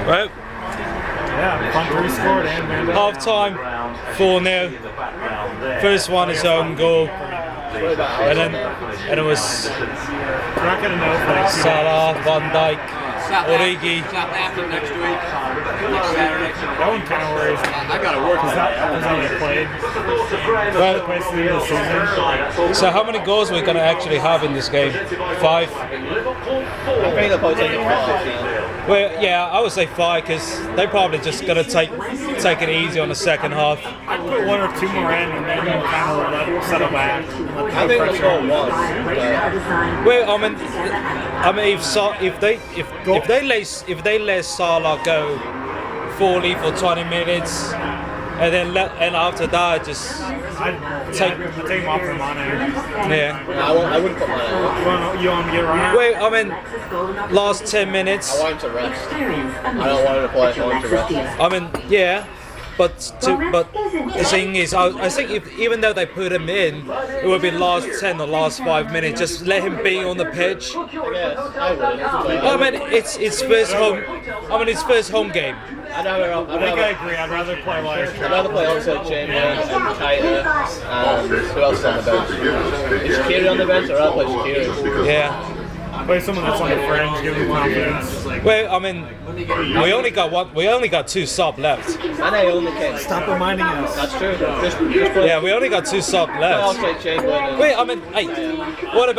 Well, Yeah, Puntry scored and Van half time, 4-0. First one is own goal. And then it was We're not going to know for next year. Salah, Van Dijk, Origi. Southampton next week, next Saturday. That one kind of worries me. I got to work Because on that was how they played. Well, Place to the end of the season. so how many goals are we going to actually have in this game? 5? I think they'll probably take it 5, yeah. Well, yeah, I would say 5 because they're probably just going to take it easy on the second half. I'd put 1 or 2 more in and then we'll kind of let it settle back. I think they'll score 1. Well, I mean, if they let Salah go fully for 20 minutes, and then after that just I'd take him off for Mane. yeah. I wouldn't put mine out. You want him to get run out? Well, I mean, last 10 minutes. I want him to rest. I don't want him to play. I want him to rest. I mean, yeah. But the thing is, I think even though they put him in, it would be last 10 or last 5 minutes. Just let him be on the pitch. I guess. I would. I mean, it's first home. I mean, it's first home game. I think I agree. I'd rather play like. I'd rather play Oxlade-Chamberlain and Keita and who else is on the bench? Is Shaqiri on the bench? I'd rather play Shaqiri. Yeah. Play someone that's on the fringe, give him confidence. Well, I mean, we only got one. We only got 2 sub left. Mane only came. Stop reminding us. That's true. Just play Yeah, we only got 2 sub left. Oxlade-Chamberlain. Wait, I mean, hey, what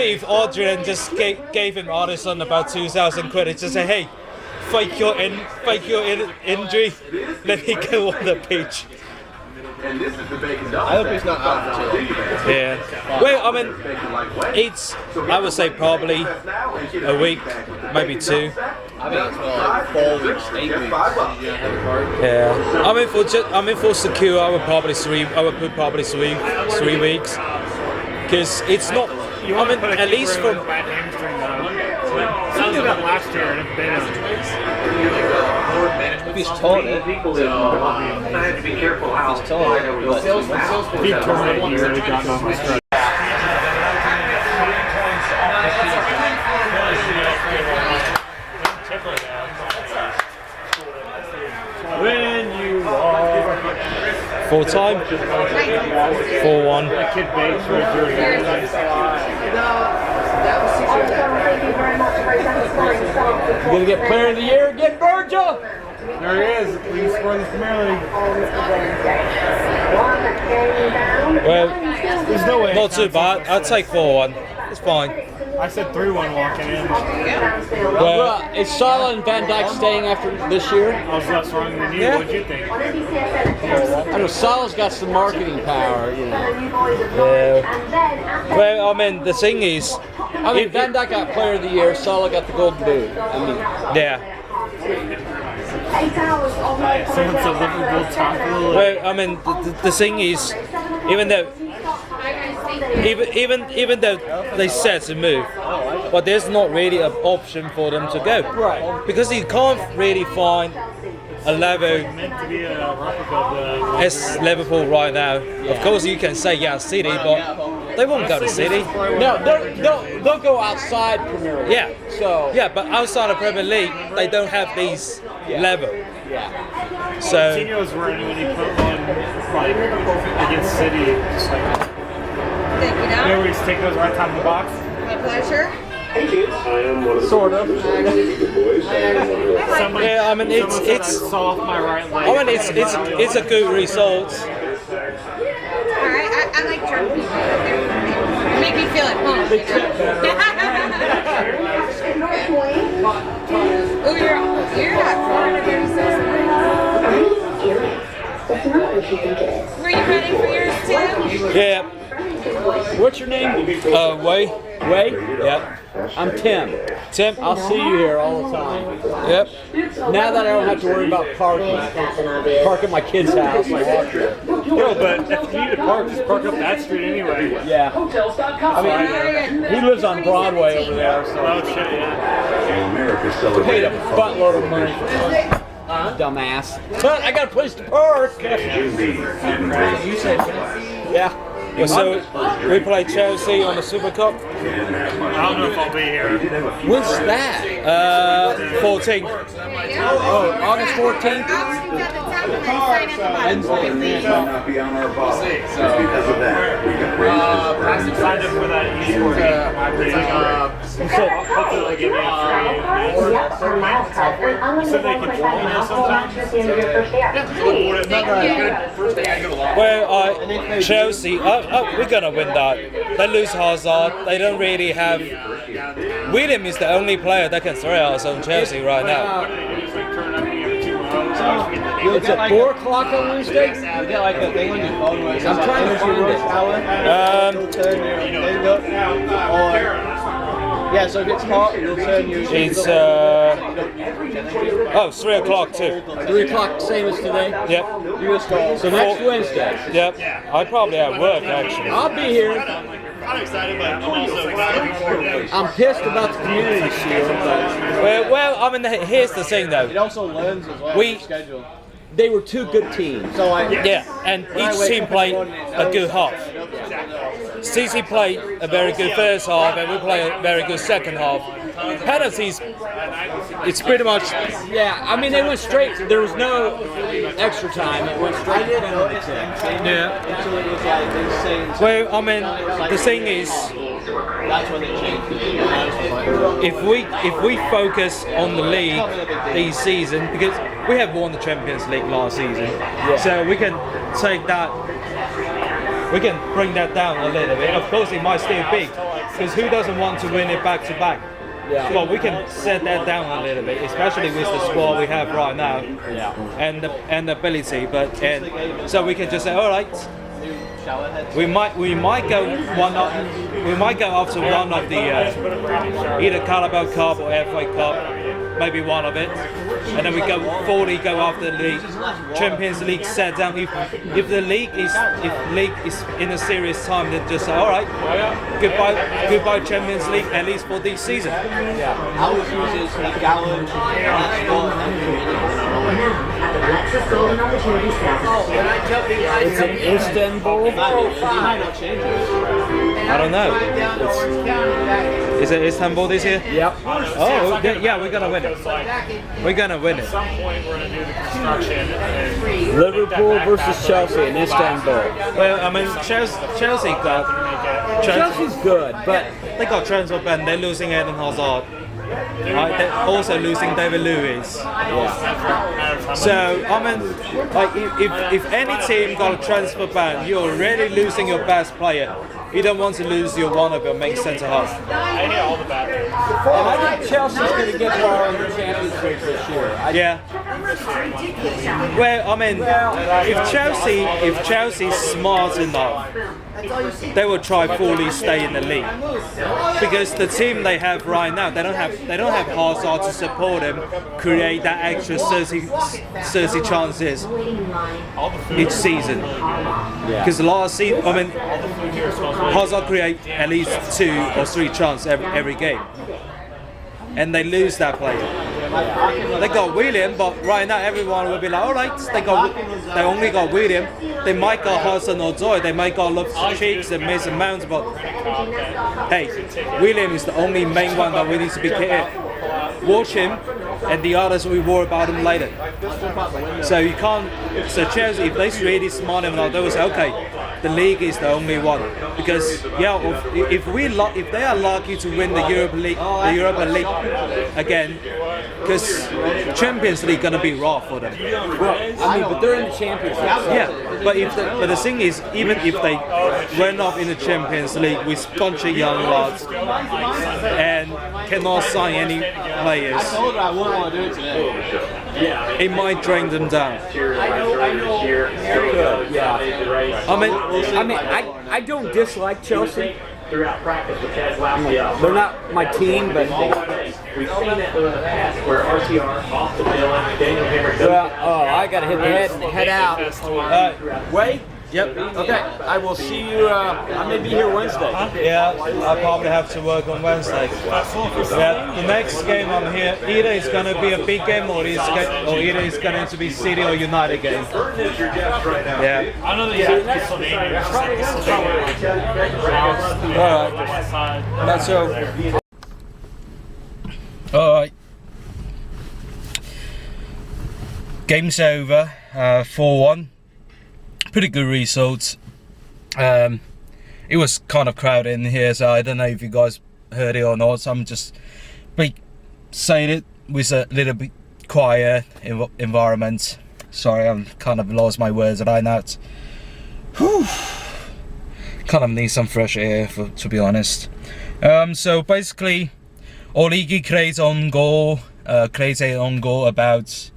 if Adrian just gave him Addison about 2,000 quid and just say, hey, fake your injury, let me go on the pitch. I hope he's not out for too long. Yeah. Well, I mean, I would say probably a week, maybe 2. I think it's more like 4 weeks, 8 weeks. Yeah. I mean for secure, I would probably 3. I would put probably 3 weeks, because it's not. I mean, at least from. Bad hamstring though. Something did that last year and it bit him. If he's torn it, I have to be careful how he's torn it. If he torn it, he really got off my stretch. When you are Full time? 4-1. kid bakes for a You gonna get player of the year again, Virgil? There he is. Leading scorer in the Premier League. Well, There's no way. not too bad. I'd take 4-1. It's fine. I said 3-1 walking in. Well, Is Salah and Van Dijk staying after this year? I was less wrong than you. Yeah. What'd you think? I know Salah's got some marketing power, you know. yeah. Well, I mean, the thing is, I mean, Van Dijk got player of the year, Salah got the golden boot. I mean, yeah. Someone said Liverpool top of the league. Well, I mean, the thing is, even though they said to move, but there's not really an option for them to go. Right. Because you can't really find a level Meant to be a replica of the. as Liverpool right now. Of course, you can say yeah, City, but they won't go to City. no, they'll go outside Premier League. Yeah. So Yeah, but outside of Premier League, they don't have these level. yeah. So Coutinho's running when he put one like against City, just like Thank you, you know now. where he's taking those right time in the box. My pleasure. Sort of. Somebody, yeah, I mean someone said it's I saw off my right leg. I mean it's a good result. Alright, I like drunk people. They make me feel at home. Oh, you're not 436. Were you ready for yours too? Yeah. What's your name? Way. Way? Yeah. I'm Tim. Tim. I'll see you here all the time. Yep. Now that I don't have to worry about parking at my kid's house. No, but if you need to park, just park up that street anyway. Yeah. I mean, he lives on Broadway over there, so Oh shit, yeah. I paid a buttload of money for it. Dumbass. But I got a place to park. You said yeah. Well, so we play Chelsea on the Super Cup. I don't know if I'll be here. When's that? 14. Oh, August 14th? Signed up for that esports thing. Hopefully they'll give me a free. So they can join us sometimes. Well, Chelsea, we're gonna win that. They lose Hazard. They don't really have. William is the only player that can throw us on Chelsea right now. It's at 4 o'clock on Wednesday? You get like a thing on your phone where it says, I'm trying to find it. Yeah, so if it's hot, it'll turn you. It's 3 o'clock too. 3 o'clock, same as today? Yep. So next Wednesday? Yep. I probably at work actually. I'll be here. I'm excited, but I'm also excited for it. I'm pissed about the community shield, but Well, I mean, here's the thing It though. also learns as well. We- the schedule. they were two good teams. So Yeah, and each team played a good half. CC played a very good first half, and we played a very good second half. Penalties, it's pretty much. yeah, I mean, they went straight. There was no extra time. It went straight to penalty kick. Yeah. Until it was like insane. Well, I mean, the thing is, That's when they changed it. if we focus on the league this season, because we have won the Champions League last season, so we can take that. We can bring that down a little bit. Of course, it might still be, because who doesn't want to win it back to back? Yeah. Well, we can set that down a little bit, especially with the squad we have right now, and the ability. So we can just say, all right, we might go after one of the either Carabao Cup or FA Cup, maybe one of it, and then we go after the league, Champions League set down. If the league is in a serious time, then just say, all right, goodbye Champions League, at least for this season. I always use it for Gallen, It's in Istanbul. I don't know. Is it Istanbul this year? Yep. Oh, yeah, we're gonna win it. We're gonna win it. At some point, we're going to do the construction. And Liverpool versus Chelsea in Istanbul. Well, I mean, Chelsea got Chelsea's good, but they got transfer ban. They're losing Eden Hazard. They're also losing David Lewis. So I mean, like if any team got a transfer ban, you're already losing your best player. You don't want to lose one of your main centre half. I hate all the bad things. and I think Chelsea's going to get far in the Champions League this year. Yeah. Well, I mean, if Chelsea's smart enough, they will try fully stay in the league, because the team they have right now, they don't have Hazard to support them, create that extra 30 chances each season. Because last season, I mean, Hazard create at least 2 or 3 chances every game, and they lose that player. They got William, but right now everyone will be like, all right, they only got William. They might got Hudson or Joy. They might got Loftus-Cheeks and Mason Mount, but hey, William is the only main one that we need to be careful. Watch him, and the others we worry about him later. So you can't. So Chelsea, if they're really smart enough, they will say, okay, the league is the only one, because if they are lucky to win the Europa League again, because Champions League gonna be raw for them. Well, I mean, but they're in the Champions League. Yeah, but the thing is, even if they went off in the Champions League with a bunch of young lads and cannot sign any players, I told her I wouldn't want to do it today. it might drain them down. I don't dislike Chelsea. Throughout practice, which has last They're not my team, but we've seen that in the past where RTR, Austin Dillon, Daniel Hammer. I gotta hit the head and head out. Wait, Yep. Okay. I will see you. I may be here Wednesday. Yeah, I probably have to work on Wednesday. Yeah, the next game I'm here, either it's going to be a big game or either it's going to be City or United game. Yeah. I know that you have Pennsylvania. Alright. That's so. Alright. Game's over. 4-1. Pretty good result. It was kind of crowded in here, so I don't know if you guys heard it or not. So I'm just saying it with a little bit quiet environment. Sorry, I'm kind of lost my words right now. Whew. Kind of need some fresh air, to be honest. So basically, Origi creates an own goal about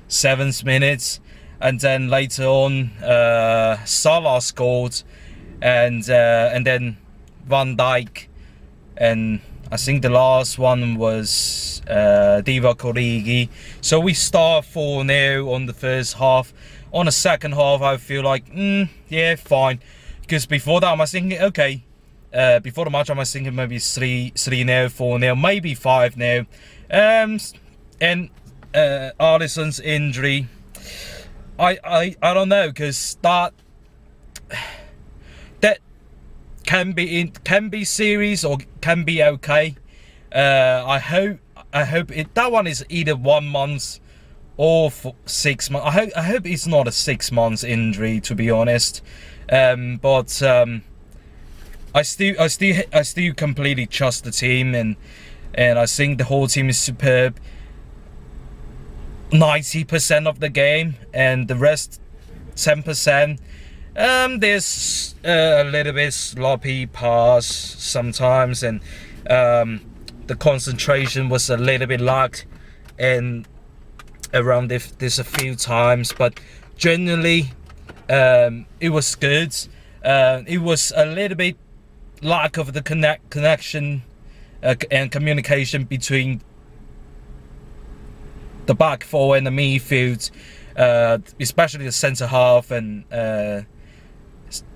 7 minutes. And then later on, Salah scored, and then Van Dijk, and I think the last one was Divock Origi. So we start 4-0 on the first half. On the second half, I feel like, yeah, fine. Because before that, I was thinking, okay, before the match, I was thinking maybe 3-0, 4-0, maybe 5-0. And Alisson's injury. I don't know, because that can be serious or can be okay. I hope that one is either 1 month or 6 months. I hope it's not a 6 months injury, to be honest. But I still completely trust the team, and I think the whole team is superb. 90% of the game, and the rest 10%. There's a little bit sloppy pass sometimes, and the concentration was a little bit lacked and around this a few times, but generally it was good. It was a little bit lack of the connection and communication between the back four and the midfield, especially the centre half and the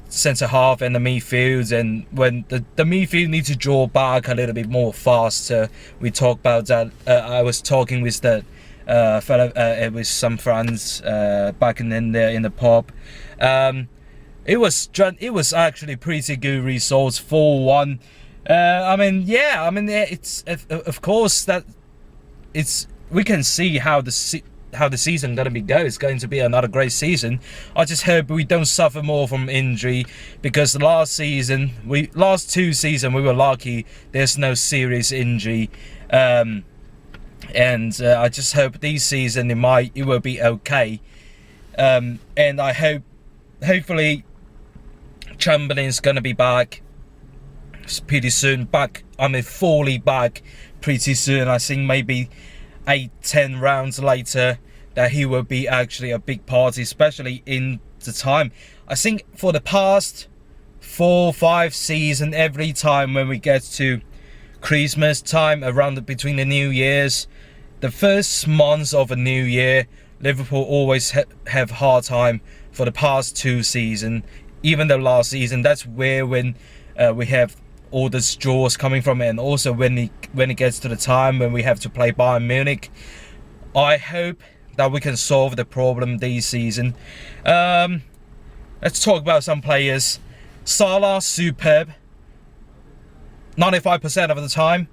midfield. And when the midfield needs to draw back a little bit more faster, we talk about that. I was talking with the fellow, with some friends back in the pub. It was actually pretty good results. 4-1. It's of course that it's. We can see how the season gonna go. It's going to be another great season. I just hope we don't suffer more from injury, because last 2 seasons we were lucky. There's no serious injury, and I just hope this season it will be okay. And I hopefully Chamberlain's gonna be back pretty soon. Fully back pretty soon. I think maybe 8-10 rounds later that he will be actually a big part, especially in the time. I think for the past 4-5 seasons, every time when we get to Christmas time, between the New Years, the first months of a new year, Liverpool always have hard time for the past 2 seasons. Even the last season, that's where when we have all the draws coming from it, and also when it gets to the time when we have to play Bayern Munich. I hope that we can solve the problem this season. Let's talk about some players. Salah, superb. 95% of the time.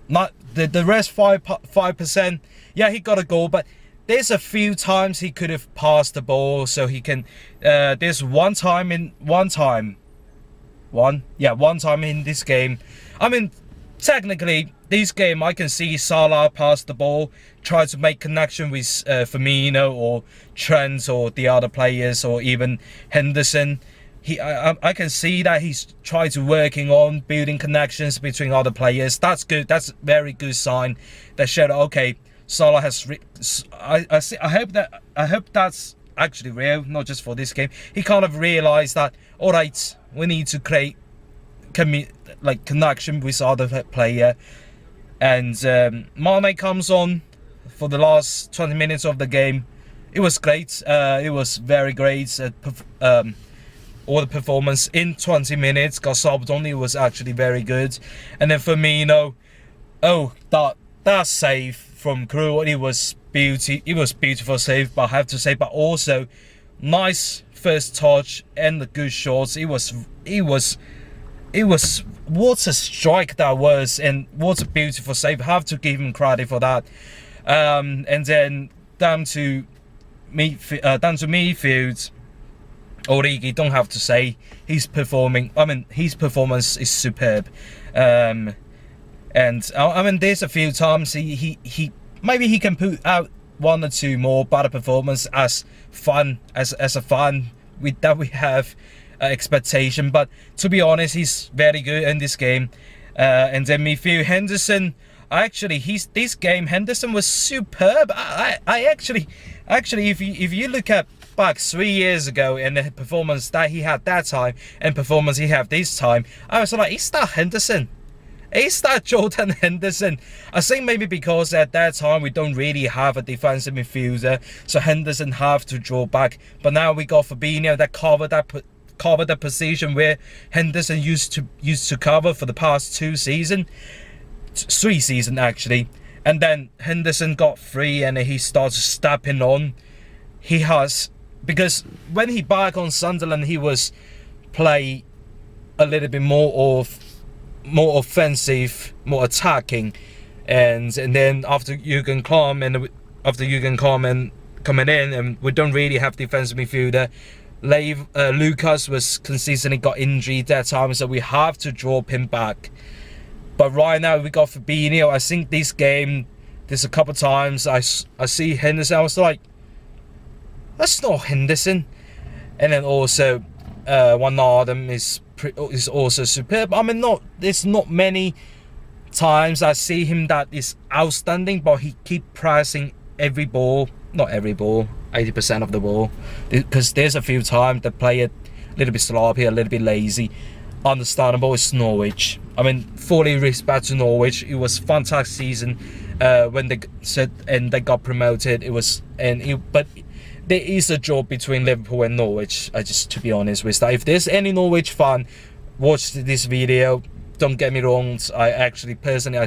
Not the rest 5%. Yeah, he got a goal, but there's a few times he could have passed the ball, so he can. There's one time in this game. I mean, technically, this game I can see Salah pass the ball, try to make connection with Firmino or Trent or the other players, or even Henderson. I can see that he's trying to working on building connections between other players. That's good. That's a very good sign. That showed, okay, Salah has. I hope that's actually real, not just for this game. He kind of realized that, all right, we need to create connection with other player. And Mane comes on for the last 20 minutes of the game, it was great. It was very great. All the performance in 20 minutes got subbed on. It was actually very good. And then Firmino, oh, that save from Crew, it was beautiful save. But I have to say, but also nice first touch and the good shots. It was what a strike that was, and what a beautiful save. I have to give him credit for that. And then down to midfield, Origi, don't have to say, he's performing. I mean, his performance is superb. And I mean, there's a few times he maybe he can put out one or two more better performance as a fan that we have expectation. But to be honest, he's very good in this game. And then midfield, Henderson. Actually, this game Henderson was superb. I actually, if you look at back 3 years ago and the performance that he had that time and performance he had this time, I was like, is that Henderson? Is that Jordan Henderson? I think maybe because at that time we don't really have a defensive midfielder, so Henderson have to draw back. But now we got Fabinho that covered that position where Henderson used to cover for the past 3 seasons actually. And then Henderson got free and he started stepping on. He has, because when he back on Sunderland, he was play a little bit more offensive, more attacking, and then after Jurgen Klopp coming in, and we don't really have defensive midfielder. Lucas was consistently got injured that time, so we have to drop him back. But right now we got Fabinho. I think this game, there's a couple times I see Henderson, I was like, that's not Henderson. And then also one of them is also superb. I mean, there's not many times I see him that is outstanding, but he keep pressing every ball, not every ball, 80% of the ball, because there's a few times they play a little bit sloppy, a little bit lazy. Understandable. It's Norwich. I mean, fully respect to Norwich. It was fantastic season when they said and they got promoted. But there is a job between Liverpool and Norwich. To be honest with that, if there's any Norwich fan watch this video, don't get me wrong, I actually personally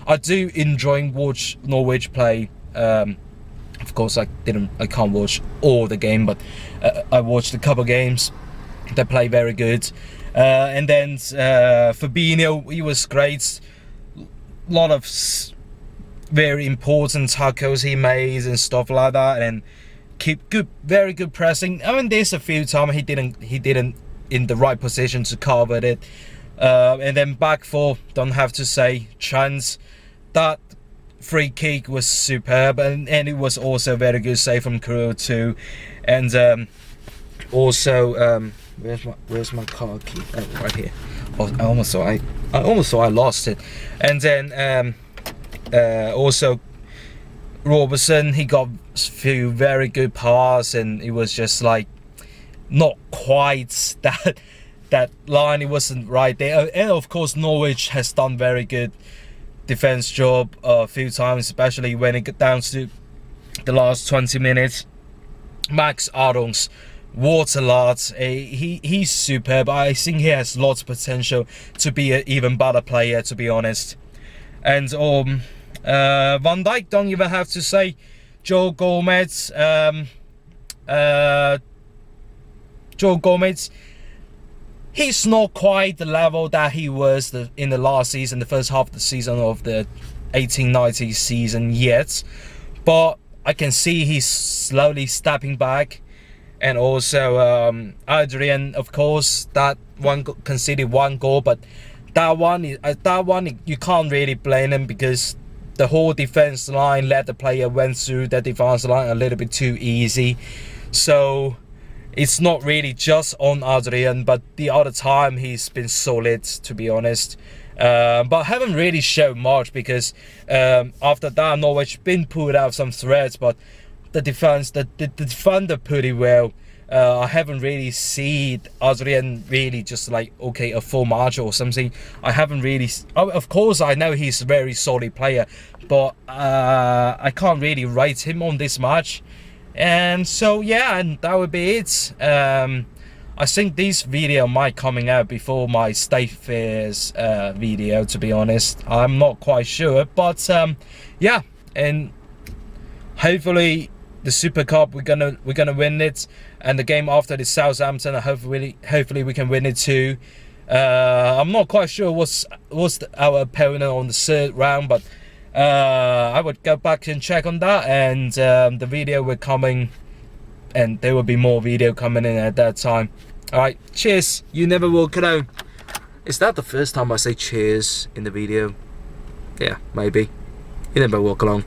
I do enjoy watch Norwich play. Of course I can't watch all the game, but I watched a couple games. They play very good. And then Fabinho, he was great. Lot of very important tackles he made and stuff like that, and keep good, very good pressing. I mean, there's a few times he didn't in the right position to cover it. And then back four, don't have to say, chance. That free kick was superb, and it was also very good save from Crew too. And also where's my car key? Oh, right here. I almost thought I lost it. And then also Robertson, he got a few very good passes, and it was just like not quite that line. It wasn't right there. And of course Norwich has done very good defense job a few times, especially when it got down to the last 20 minutes. Max Arons, what a lad. He's superb. I think he has lots of potential to be an even better player, to be honest. And Van Dijk, don't even have to say. Joe Gomez, he's not quite the level that he was in the last season, the first half of the season of the 1890 season yet, but I can see he's slowly stepping back. And also Adrian, of course, that one conceded one goal, but that one you can't really blame him, because the whole defense line let the player went through the defense line a little bit too easy. So it's not really just on Adrian, but the other time he's been solid, to be honest. But haven't really shown much, because after that Norwich been pulled out some threats, but the defense, the defender pretty well. I haven't really seen Adrian really just like, okay, a full match or something. I haven't really. Of course, I know he's a very solid player, but I can't really rate him on this match. And so yeah, and that would be it. I think this video might coming out before my State Fairs video, to be honest. I'm not quite sure, but yeah, and hopefully the Super Cup we're gonna win it, and the game after the Southampton, hopefully we can win it too. I'm not quite sure what's our opponent on the third round, but I would go back and check on that, and the video will coming, and there will be more video coming in at that time. Alright, cheers. You never walk alone. Is that the first time I say cheers in the video? Yeah, maybe. You never walk alone.